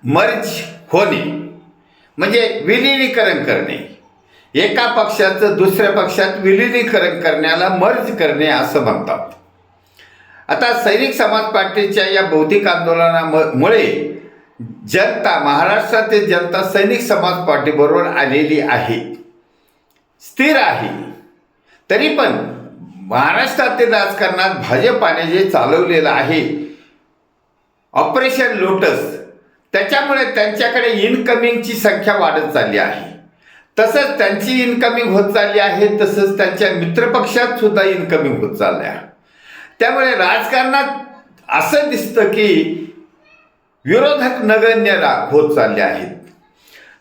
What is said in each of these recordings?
Merge होणे म्हणजे विलिनीकरण करणे. एका पक्षाचं दुसऱ्या पक्षात विलिनीकरण करण्याला मर्ज करणे असं म्हणतात. आता सैनिक समाज पार्टीच्या या बौद्धिक आंदोलनामुळे जनता, महाराष्ट्रातील जनता सैनिक समाज पार्टीबरोबर आलेली आहे, स्थिर आहे. तरी पण महाराष्ट्रातील राजकारणात भाजपाने जे चालवलेलं आहे ऑपरेशन लोटस, त्याच्यामुळे त्यांच्याकडे इनकमिंगची संख्या वाढत चालली आहे. तसंच त्यांची इनकमिंग होत चालली आहे, तसंच त्यांच्या मित्रपक्षात सुद्धा इनकमिंग होत चालली आहे. त्यामुळे राजकारणात असं दिसतं की विरोधक नगण्य होत चालले आहेत.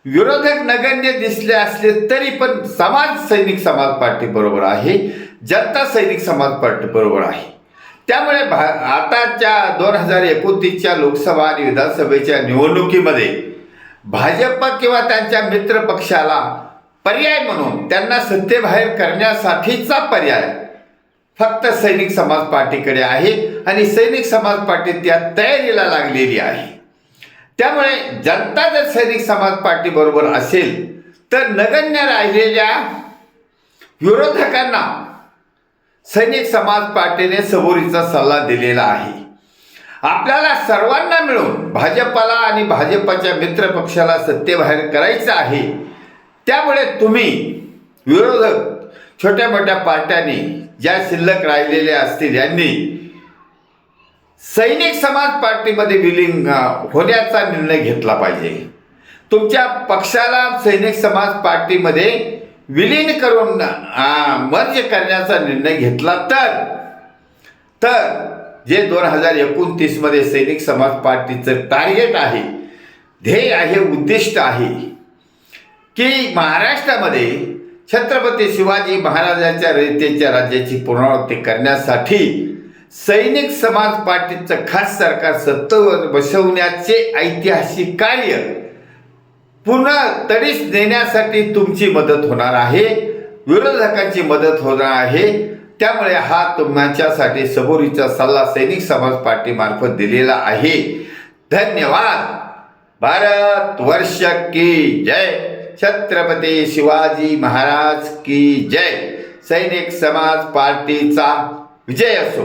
विरोधक नगण्य दिसले असले तरी पण समाज सैनिक समाज पार्टी बरोबर आहे, जनता सैनिक समाज पार्टी बरोबर आहे. त्यामुळे आताच्या 2029च्या लोकसभा आणि विधानसभेच्या निवडणुकीमध्ये भाजप किंवा त्यांच्या मित्र पक्षाला पर्याय म्हणून त्यांना सत्तेबाहेर करण्यासाठीचा पर्याय फक्त सैनिक समाज पार्टीकडे आहे आणि सैनिक समाज पार्टी त्या तयारीला लागलेली आहे. त्यामुळे जनता जर सैनिक समाज पार्टी बरोबर असेल तर नगण्य राहिलेल्या विरोधकांना सैनिक समाज पार्टीने सबुरीचा सल्ला दिलेला आहे. आपल्याला सर्वांना मिळून भाजपाला आणि भाजपाच्या मित्र पक्षाला सत्तेबाहेर करायचं आहे. त्यामुळे तुम्ही विरोधक छोट्या मोठ्या पार्ट्यांनी ज्या शिल्लक राहिलेल्या असतील यांनी सैनिक समाज पार्टीमध्ये विलीन होण्याचा निर्णय घेतला पाहिजे. तुमच्या पक्षाला सैनिक समाज पार्टीमध्ये विलीन करून मर्ज करण्याचा निर्णय घेतला तर जे 2029 मध्ये सैनिक समाज पार्टीचं टार्गेट आहे, ध्येय आहे, उद्दिष्ट आहे की महाराष्ट्रामध्ये छत्रपती शिवाजी महाराजांच्या रयतेच्या राज्याची पुनरावृत्ती करण्यासाठी सैनिक समाज पार्टीचं खास सरकार सत्तेवर बसवण्याचे ऐतिहासिक कार्य पुन्हा तडीस नेण्यासाठी तुमची मदत होणार आहे, विरोधकांची मदत होणार आहे. त्यामुळे हा तुमच्यासाठी सबुरीचा सल्ला सैनिक समाज पार्टी मार्फत दिलेला आहे. धन्यवाद. भारत वर्ष की जय. छत्रपती शिवाजी महाराज की जय. सैनिक समाज पार्टीचा विजय असो.